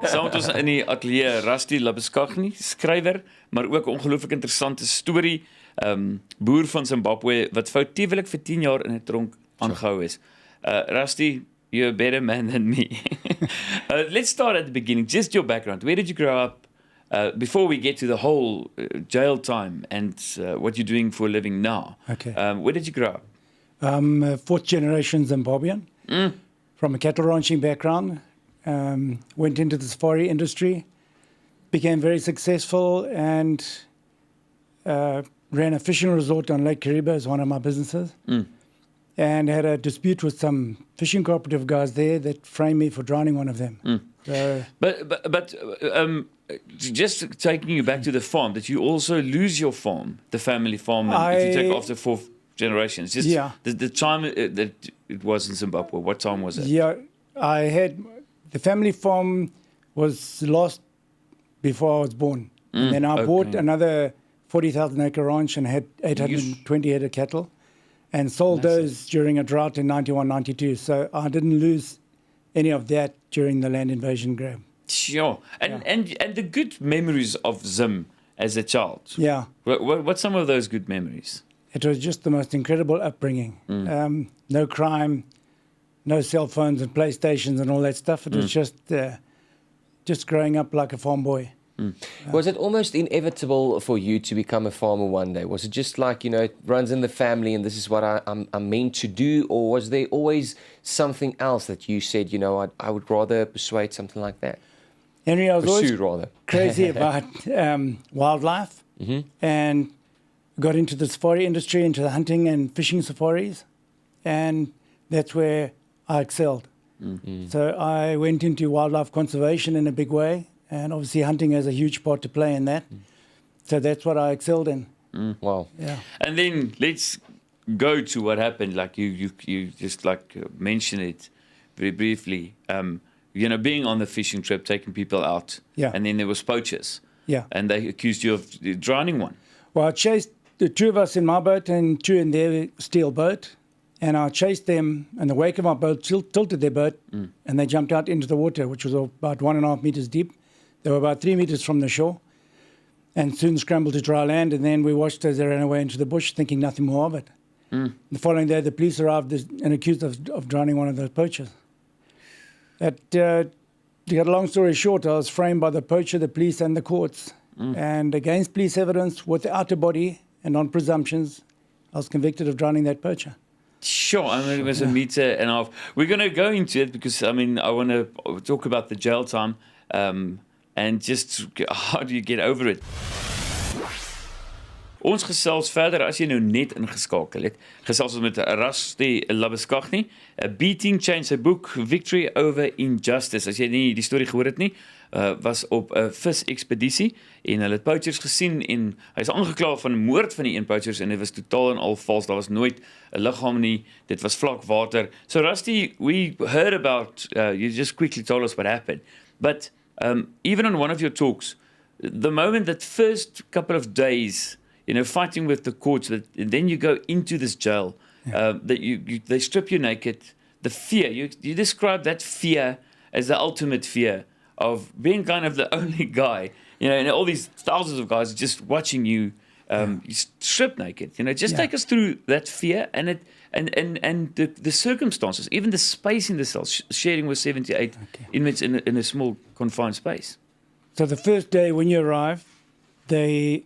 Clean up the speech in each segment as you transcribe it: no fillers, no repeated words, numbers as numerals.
Saam met ons in die ateljee Rusty Labuschagne, skrywer, maar ook 'n ongelooflik interessante storie. Boer van Zimbabwe wat foutiewelik vir 10 jaar in 'n tronk aangehou is. Rusty, you're a better man than me. Let's start at the beginning. Just your background. Where did you grow up? Before we get to the whole jail time and what you're doing for a living now. Okay. Where did you grow up? I'm a fourth generation Zimbabwean from a cattle ranching background. Went into the safari industry, became very successful, and ran a fishing resort on Lake Kariba as one of my businesses. And had a dispute with some fishing cooperative guys there that framed me for drowning one of them. So, But just taking you back to the farm, did you also lose your farm, the family farm, and if you take after 4 generations? Just Yeah. the time that it was in Zimbabwe, what time was it? yeah, I had the family farm was lost before I was born. And then I bought another 40,000 acre ranch and had 820 head of cattle and sold those during a drought in 91, 92. So I didn't lose any of that during the land invasion grab. Sure. And the good memories of Zim as a child. Yeah. What's some of those good memories? It was just the most incredible upbringing. No crime, no cell phones and PlayStations and all that stuff. It was just growing up like a farm boy. Was it almost inevitable for you to become a farmer one day? Was it just like, it runs in the family and this is what I'm meant to do? Or was there always something else that you said, I would rather persuade something like that? Henry, I was Pursue, always rather. crazy about wildlife and got into the safari industry, into the hunting and fishing safaris. And that's where I excelled. So I went into wildlife conservation in a big way. And obviously hunting has a huge part to play in that. So that's what I excelled in. Wow. Yeah. And then let's go to what happened. Like you just mentioned it very briefly. Being on the fishing trip, taking people out. Yeah. And then there was poachers. Yeah. And they accused you of drowning one. Well, I chased the 2 of us in my boat and 2 in their steel boat. And I chased them, and the wake of my boat tilted their boat, and they jumped out into the water, which was about 1.5 meters deep. They were about 3 meters from the shore, and soon scrambled to dry land. And then we watched as they ran away into the bush, thinking nothing more of it. The following day, the police arrived and accused us of drowning one of those poachers. To get a long story short, I was framed by the poacher, the police, and the courts. And against police evidence, without a body and on presumptions, I was convicted of drowning that poacher. Sure, it was a meter and a half. We're going to go into it because, I want to talk about the jail time and just how do you get over it. Ons gesels verder as jy nou net ingeskakel het. Gesels ons met Rusty Labuschagne, Beating Change, sy boek Victory Over Injustice. As jy nie die storie gehoor het nie, was op 'n vis-ekspedisie en hulle het poachers gesien en hy is aangekla van moord van die een poachers en dit was totaal en al vals. Daar was nooit 'n liggaam nie. Dit was vlak water. So Rusty, we heard about you just quickly told us what happened. But even on one of your talks, the moment that first couple of days, fighting with the courts, and then you go into this jail, that they strip you naked. The fear, you describe that fear as the ultimate fear of being kind of the only guy, and all these thousands of guys just watching you, you strip naked. Just take us through that fear and the circumstances, even the space in the cell, sharing with 78 inmates in a small confined space. So the first day when you arrive, they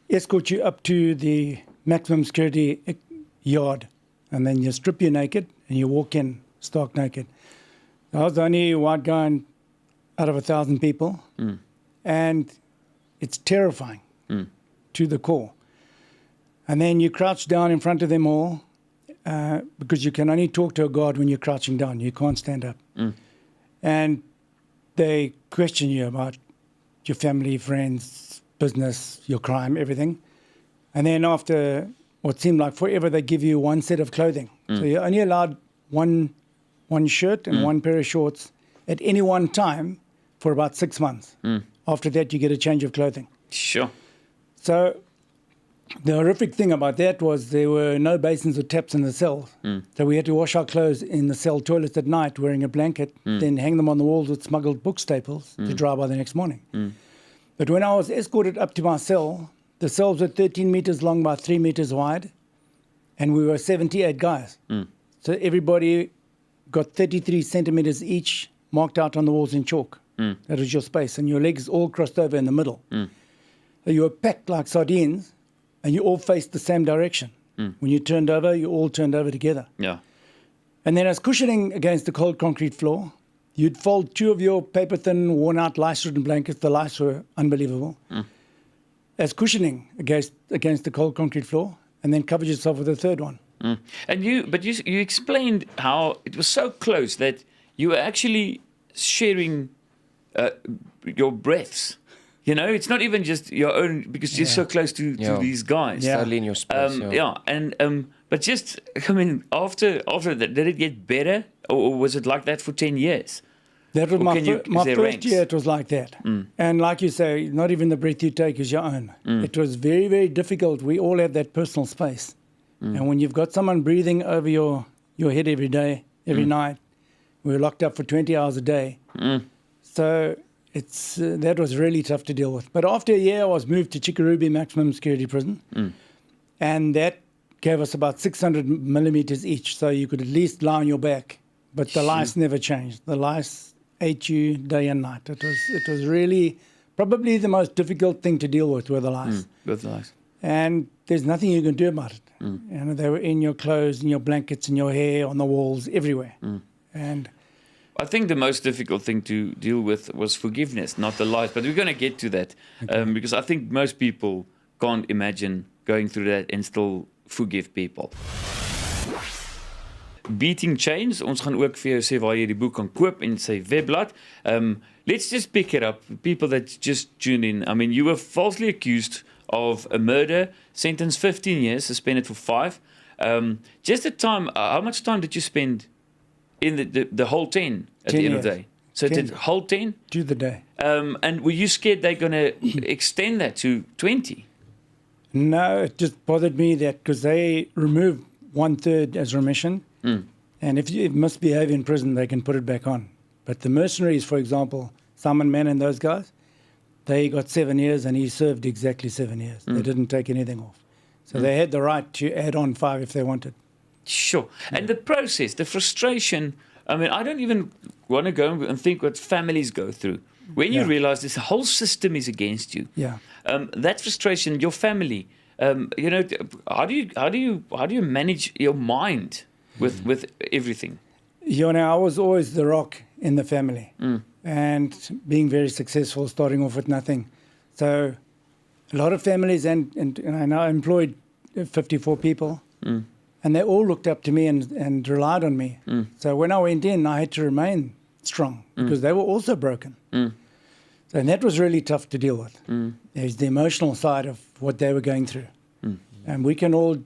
escort you up to the maximum security yard, and then you strip you naked and you walk in stark naked. I was the only white guy out of 1,000 people, and it's terrifying to the core. And then you crouch down in front of them all because you can only talk to a guard when you're crouching down. You can't stand up. And they question you about your family, friends, business, your crime, everything. And then after what seemed like forever, they give you one set of clothing. So you're only allowed one shirt and one pair of shorts at any one time for about 6 months. After that, you get a change of clothing. Sure. So The horrific thing about that was there were no basins or taps in the cells. So we had to wash our clothes in the cell toilets at night wearing a blanket, then hang them on the walls with smuggled book staples to dry by the next morning. But when I was escorted up to my cell, the cells were 13 meters long by 3 meters wide, and we were 78 guys. So everybody got 33 centimeters each marked out on the walls in chalk. That was your space, and your legs all crossed over in the middle. So you were packed like sardines, and you all faced the same direction. When you turned over, you all turned over together. Ja. And then as cushioning against the cold concrete floor, you'd fold 2 of your paper-thin, worn-out, lice-ridden blankets. The lice were unbelievable. As cushioning against the cold concrete floor, and then covered yourself with a third one. And you explained how it was so close that you were actually sharing your breaths. You know, it's not even just your own, because you're so close to these guys. Yeah. Totally in your space. And but just, I mean, after that, did it get better, or was it like that for 10 years? That was Or my, can you- my is there first ranks? year. It was like that. And like you say, not even the breath you take is your own. It was very, very difficult. We all have that personal space. And when you've got someone breathing over your head every day, every night, we were locked up for 20 hours a day. So it's that was really tough to deal with. But after a year, I was moved to Chikurubi Maximum Security Prison. And that gave us about 600 millimeters each. So you could at least lie on your back. But the lice never changed. The lice ate you day and night. It was really probably the most difficult thing to deal with were the lice. With the lice. And there's nothing you can do about it. You know, they were in your clothes, in your blankets, in your hair, on the walls, everywhere. And I think the most difficult thing to deal with was forgiveness, not the lies. But we're going to get to that because I think most people can't imagine going through that and still forgive people. Beating Chains, ons gaan ook vir jou sê waar jy die boek kan koop en sy webblad. Let's just pick it up. People that just tune in. I mean, you were falsely accused of a murder, sentenced 15 years, suspended for 5. Just the time, how much time did you spend in the whole 10 at 10 the end of the years. day? So 10. the whole 10? to the day. And were you scared they're going to extend that to 20? No, it just bothered me that because they remove 1/3 as remission. And if you misbehave in prison, they can put it back on. But the mercenaries, for example, Simon Mann and those guys, they got 7 years and he served exactly 7 years. They didn't take anything off. So they had the right to add on 5 if they wanted. Sure. And the process, the frustration, I mean, I don't even want to go and think what families go through. When you Yeah. realize this whole system is against you, Yeah. that frustration, your family, you know, how do you manage your mind with everything? You know, I was always the rock in the family and being very successful, starting off with nothing. So a lot of families, and I now employed 54 people, and they all looked up to me and relied on me. So when I went in, I had to remain strong because they were also broken. So, and that was really tough to deal with. There's the emotional side of what they were going through. And we can all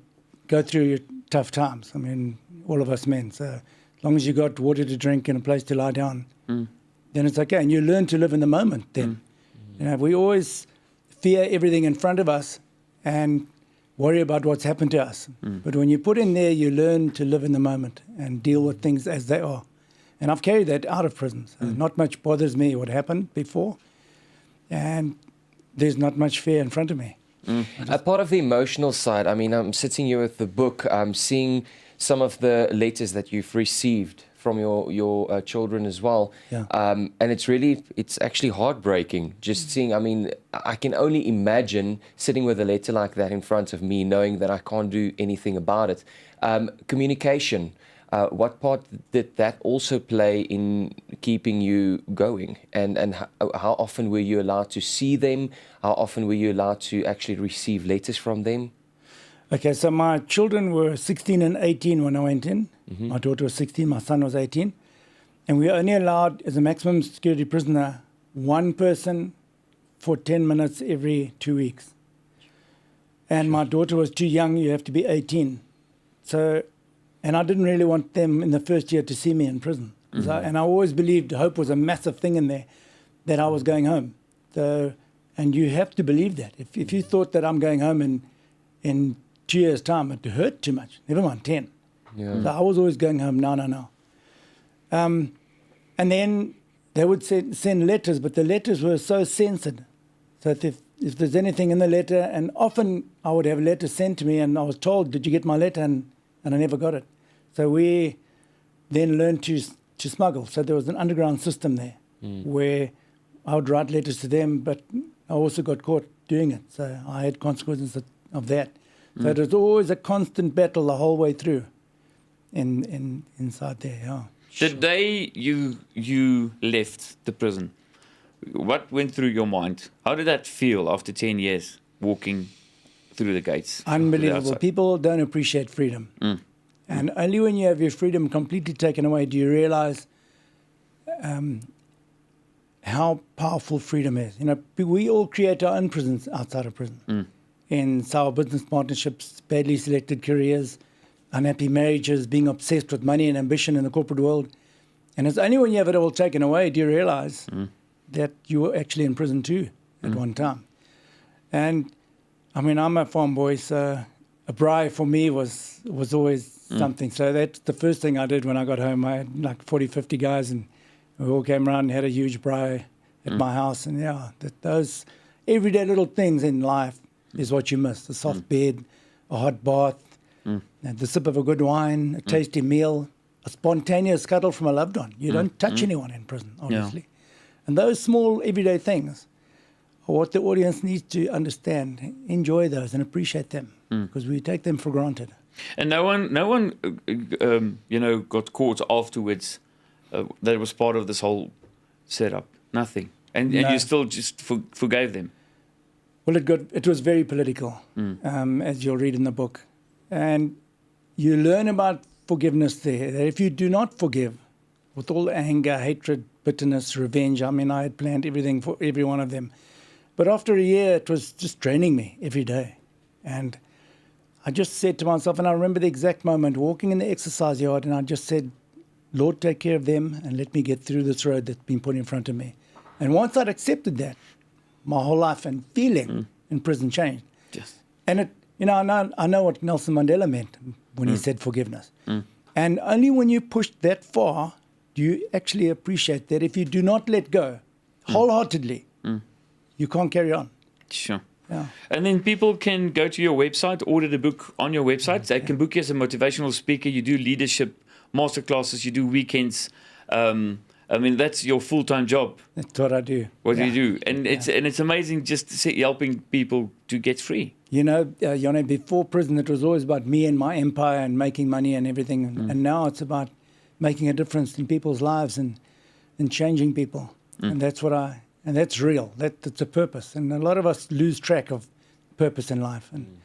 go through tough times. I mean, all of us men. So as long as you got water to drink and a place to lie down, then it's okay. And you learn to live in the moment then. You know, we always fear everything in front of us and worry about what's happened to us. But when you put in there, you learn to live in the moment and deal with things as they are. And I've carried that out of prison. So not much bothers me what happened before. And there's not much fear in front of me. A part of the emotional side, I mean, I'm sitting here with the book, I'm seeing some of the letters that you've received from your children as well. Yeah. And it's actually heartbreaking just seeing, I mean, I can only imagine sitting with a letter like that in front of me, knowing that I can't do anything about it. Communication. What part did that also play in keeping you going? And how often were you allowed to see them? How often were you allowed to actually receive letters from them? Okay, so my children were 16 and 18 when I went in. My daughter was 16, my son was 18. And we were only allowed, as a maximum security prisoner, one person for 10 minutes every 2 weeks. And my daughter was too young, you have to be 18. So, and I didn't really want them in the first year to see me in prison. And I always believed hope was a massive thing in there, that I was going home. So, and you have to believe that. If you thought that I'm going home and in 2 years' time, it hurt too much. Never mind 10. Yeah. So I was always going home, no. And then they would send letters, but the letters were so censored. So if there's anything in the letter, and often I would have a letter sent to me and I was told, did you get my letter? And I never got it. So we then learned to smuggle. So there was an underground system there where I would write letters to them, but I also got caught doing it. So I had consequences of that. So it was always a constant battle the whole way through inside there, yeah. The day you left the prison, what went through your mind? How did that feel after 10 years walking through the gates? Unbelievable. People don't appreciate freedom. And only when you have your freedom completely taken away do you realize how powerful freedom is. You know, we all create our own prisons outside of prison. In sour business partnerships, badly selected careers, unhappy marriages, being obsessed with money and ambition in the corporate world. And it's only when you have it all taken away do you realize that you were actually in prison too at one time. And I mean, I'm a farm boy, so a braai for me was always something. So that's the first thing I did when I got home. I had like 40, 50 guys, and we all came around and had a huge braai at my house. And yeah, those everyday little things in life is what you miss. A soft bed, a hot bath, the sip of a good wine, a tasty meal, a spontaneous cuddle from a loved one. You don't touch anyone in prison, obviously. Yeah. And those small everyday things are what the audience needs to understand. Enjoy those and appreciate them because we take them for granted. And no one, got caught afterwards. That was part of this whole setup. Nothing, and you still just forgave them. Well, it was very political, as you'll read in the book, and you learn about forgiveness there. That if you do not forgive, with all anger, hatred, bitterness, revenge. I mean, I had planned everything for every one of them, but after a year, it was just draining me every day, and I just said to myself, and I remember the exact moment, walking in the exercise yard, and I just said, Lord, take care of them and let me get through this road that's been put in front of me. And once I'd accepted that, my whole life and feeling in prison changed. Yes. And it, I know what Nelson Mandela meant when he said forgiveness. And only when you push that far do you actually appreciate that if you do not let go wholeheartedly, you can't carry on. Sure. Yeah. And then people can go to your website, order the book on your website. They can book you as a motivational speaker. You do leadership masterclasses. You do weekends. I mean, that's your full-time job. That's what I do. What you do. And it's amazing just helping people to get free. You know, Yone, before prison, it was always about me and my empire and making money and everything. And now it's about making a difference in people's lives and changing people. And that's and that's real. That's a purpose. And a lot of us lose track of purpose in life. And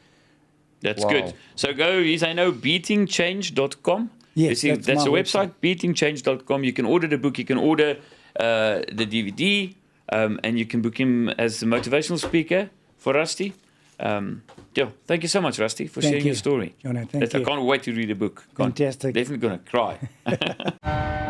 that's good. So go, I know, beatingchange.com. Yes, that's the website, beatingchange.com. You can order the book, you can order the DVD, and you can book him as a motivational speaker for Rusty. Thank you so much, Rusty, for sharing your story. Jonah, thank you. I can't wait to read the book. Fantastic. Definitely going to cry.